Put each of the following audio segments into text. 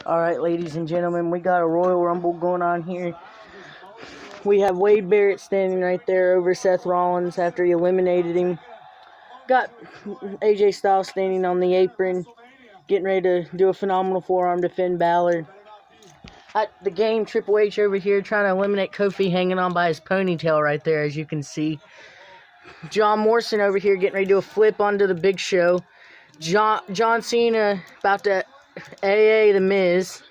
Alright, ladies and gentlemen, we got a Royal Rumble going on here. We have Wade Barrett standing right there over Seth Rollins after he eliminated him. Got AJ Styles standing on the apron, getting ready to do a phenomenal forearm to Finn Balor. At the game, Triple H over here trying to eliminate Kofi, hanging on by his ponytail right there, as you can see. John Morrison over here getting ready to do a flip onto the Big Show. John Cena about to AA the Miz.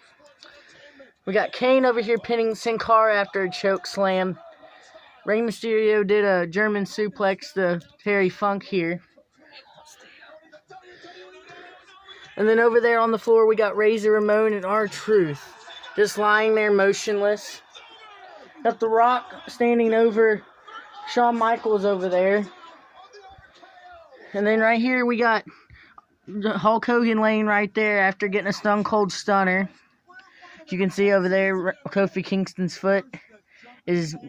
We got Kane over here pinning Sin Cara after a choke slam. Rey Mysterio did a German suplex to Terry Funk here. And then over there on the floor, we got Razor Ramon and R-Truth just lying there motionless. Got The Rock standing over Shawn Michaels over there. And then right here, we got Hulk Hogan laying right there after getting a Stone Cold Stunner. You can see over there, Kofi Kingston's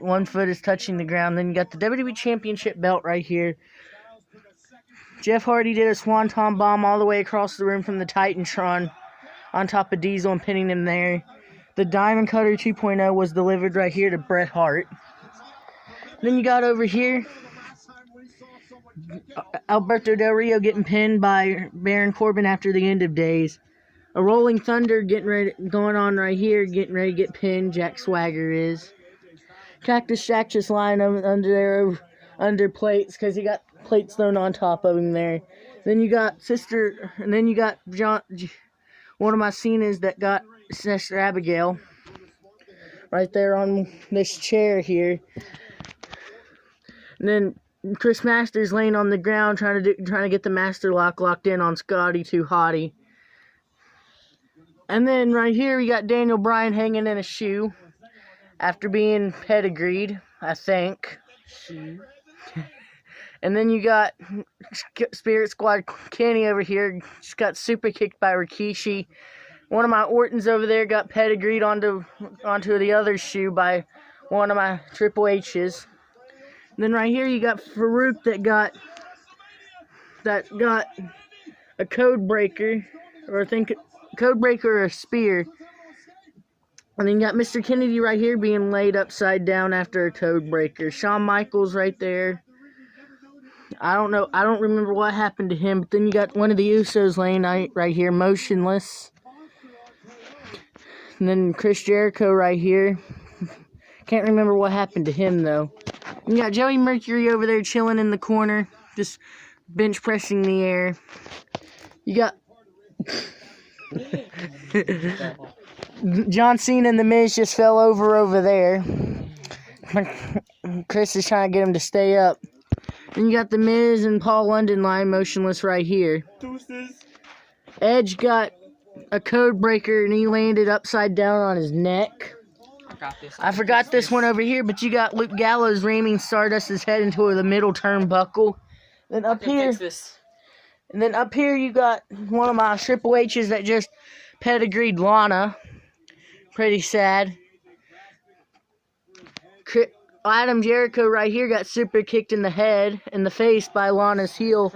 one foot is touching the ground. Then you got the WWE Championship belt right here. Jeff Hardy did a Swanton Bomb all the way across the room from the Titantron on top of Diesel and pinning him there. The Diamond Cutter 2.0 was delivered right here to Bret Hart. Then you got over here Alberto Del Rio getting pinned by Baron Corbin after the end of days. A Rolling Thunder going on right here, getting ready to get pinned. Jack Swagger is. Cactus Jack just lying under plates because he got plates thrown on top of him there. Then you got one of my Cenas that got Sister Abigail right there on this chair here. And then Chris Masters laying on the ground trying to get the Master Lock locked in on Scotty 2 Hottie. And then right here we got Daniel Bryan hanging in a shoe after being pedigreed, I think. And then you got Spirit Squad Kenny over here, just got super kicked by Rikishi. One of my Ortons over there got pedigreed onto the other shoe by one of my Triple H's. And then right here you got Farouk that got a code breaker, or I think code breaker or a spear. And then you got Mr. Kennedy right here being laid upside down after a code breaker. Shawn Michaels right there. I don't remember what happened to him, but then you got one of the Usos laying right here, motionless. And then Chris Jericho right here. Can't remember what happened to him, though. And you got Joey Mercury over there chilling in the corner, just bench pressing the air. You got John Cena and The Miz just fell over there. Chris is trying to get him to stay up. Then you got The Miz and Paul London lying motionless right here. Edge got a code breaker and he landed upside down on his neck. I forgot this one over here, but you got Luke Gallows ramming Stardust's head into the middle turnbuckle. Then up here, you got one of my Triple H's that just pedigreed Lana. Pretty sad. Adam Jericho right here got super kicked in the face by Lana's heel.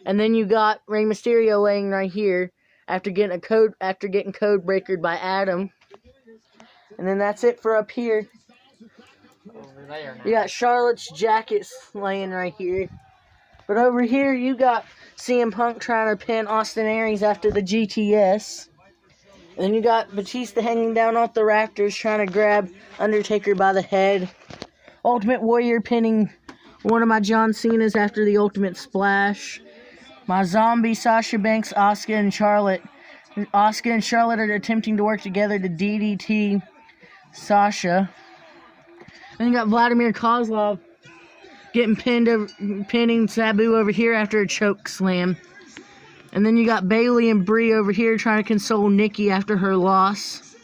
And then you got Rey Mysterio laying right here after getting code breakered by Adam. And then that's it for up here. Over there now. You got Charlotte's jackets laying right here. But over here you got CM Punk trying to pin Austin Aries after the GTS. And then you got Batista hanging down off the rafters trying to grab Undertaker by the head. Ultimate Warrior pinning one of my John Cenas after the Ultimate Splash. My Zombie, Sasha Banks, Asuka, and Charlotte. Asuka and Charlotte are attempting to work together to DDT Sasha. Then you got Vladimir Kozlov getting pinning Sabu over here after a choke slam. And then you got Bayley and Brie over here trying to console Nikki after her loss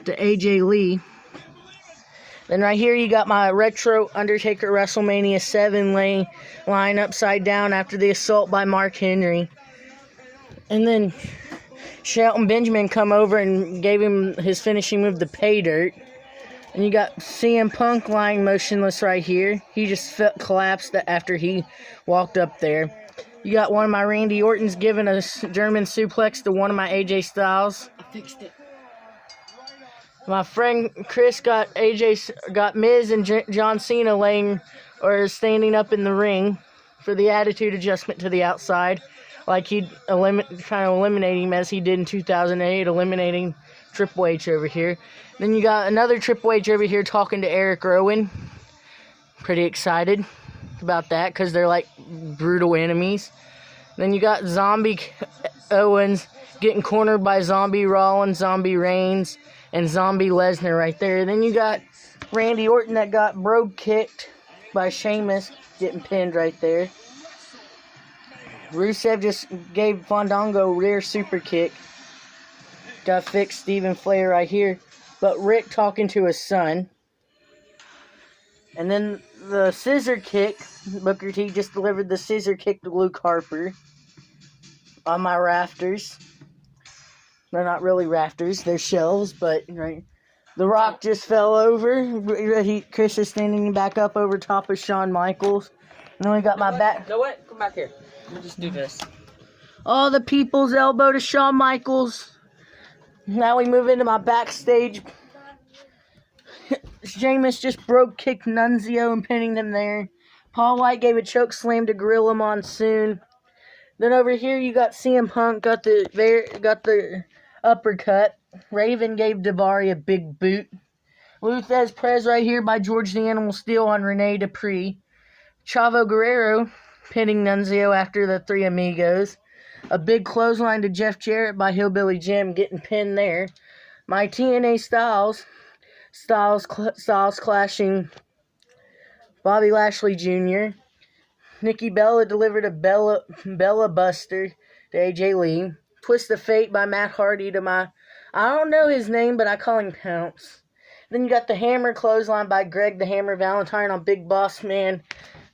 to AJ Lee. Then right here you got my retro Undertaker WrestleMania 7 lying upside down after the assault by Mark Henry. And then Shelton Benjamin come over and gave him his finishing move, the pay dirt. And you got CM Punk lying motionless right here. He just collapsed after he walked up there. You got one of my Randy Ortons giving a German suplex to one of my AJ Styles. I fixed it. My friend Chris got Miz and John Cena standing up in the ring for the attitude adjustment to the outside, like he'd trying to eliminate him as he did in 2008, eliminating Triple H over here. Then you got another Triple H over here talking to Eric Rowan. Pretty excited about that because they're like brutal enemies. Then you got Zombie Owens getting cornered by Zombie Rollins, Zombie Reigns, and Zombie Lesnar right there. Then you got Randy Orton that got brogue kicked by Sheamus, getting pinned right there. Rusev just gave Fandango rear super kick. Got fixed Stephen Flair right here. But Rick talking to his son. And then the scissor kick. Booker T just delivered the scissor kick to Luke Harper on my rafters. They're not really rafters, they're shelves, but right. The Rock just fell over. Chris is standing back up over top of Shawn Michaels. And then we got my back. No, what? Come back here. We'll just do this. All the people's elbow to Shawn Michaels. Now we move into my backstage. Sheamus just broke kicked Nunzio and pinning him there. Paul White gave a choke slam to Gorilla Monsoon. Then over here you got CM Punk got the uppercut. Raven gave Daivari a big boot. Lou Thesz Perez right here by George the Animal Steel on Rene Dupree. Chavo Guerrero pinning Nunzio after the Three Amigos. A big clothesline to Jeff Jarrett by Hillbilly Jim getting pinned there. My TNA Styles clashing Bobby Lashley Jr. Nikki Bella delivered a Bella Buster to AJ Lee. Twist of Fate by Matt Hardy to I don't know his name, but I call him Pounce. Then you got the Hammer clothesline by Greg the Hammer Valentine on Big Boss Man.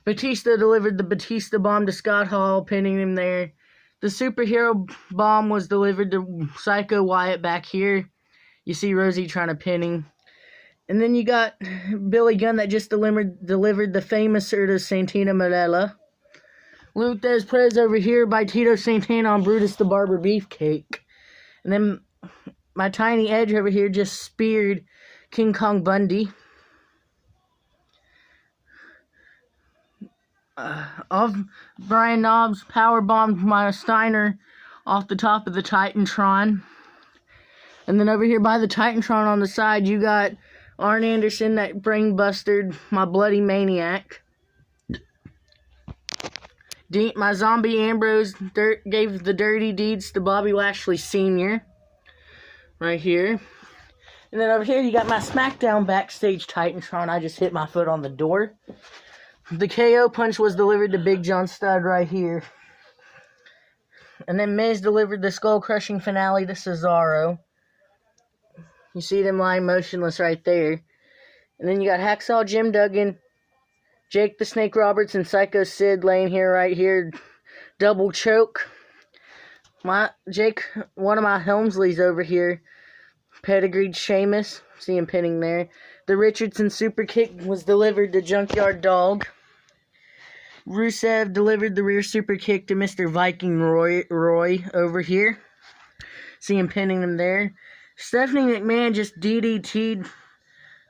Batista delivered the Batista Bomb to Scott Hall, pinning him there. The Superhero Bomb was delivered to Psycho Wyatt back here. You see Rosie trying to pin him. And then you got Billy Gunn that just delivered the famous to Santino Marella. Lou Thesz Perez over here by Tito Santana on Brutus the Barber Beefcake. And then my Tiny Edge over here just speared King Kong Bundy. Off Brian Knobbs powerbombed my Steiner off the top of the Titantron. And then over here by the Titantron on the side, you got Arn Anderson that brain busted my Bloody Maniac. My Zombie Ambrose gave the dirty deeds to Bobby Lashley Sr. Right here. And then over here you got my SmackDown backstage Titantron. I just hit my foot on the door. The KO punch was delivered to Big John Studd right here. And then Miz delivered the skull-crushing finale to Cesaro. You see them lying motionless right there. And then you got Hacksaw Jim Duggan, Jake the Snake Roberts, and Psycho Sid laying here right here. Double choke. Jake, one of my Helmsleys over here, pedigreed Sheamus. See him pinning there. The Richardson super kick was delivered to Junkyard Dog. Rusev delivered the rear super kick to Mr. Viking Roy over here. See him pinning him there. Stephanie McMahon just DDT'd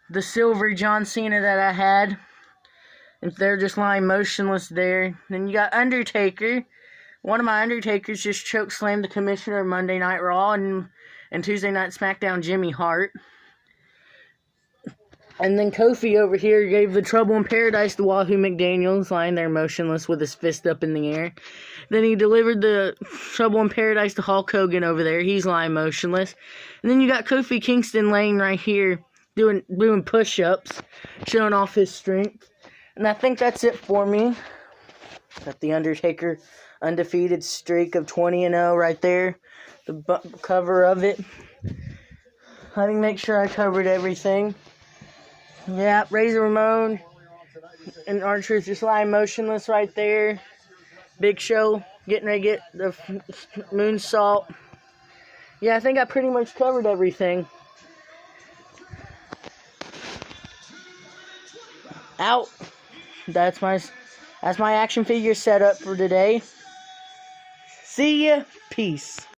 the silver John Cena that I had. And they're just lying motionless there. Then you got Undertaker. One of my Undertakers just chokeslammed the commissioner of Monday Night Raw and Tuesday Night SmackDown, Jimmy Hart. And then Kofi over here gave the Trouble in Paradise to Wahoo McDaniels, lying there motionless with his fist up in the air. Then he delivered the Trouble in Paradise to Hulk Hogan over there. He's lying motionless. And then you got Kofi Kingston laying right here doing push-ups, showing off his strength. And I think that's it for me. Got the Undertaker undefeated streak of 20-0 right there. The cover of it. Let me make sure I covered everything. Yeah, Razor Ramon and R-Truth just lying motionless right there. Big Show getting ready to get the moonsault. Yeah, I think I pretty much covered everything. Out. That's my action figure setup for today. See ya. Peace.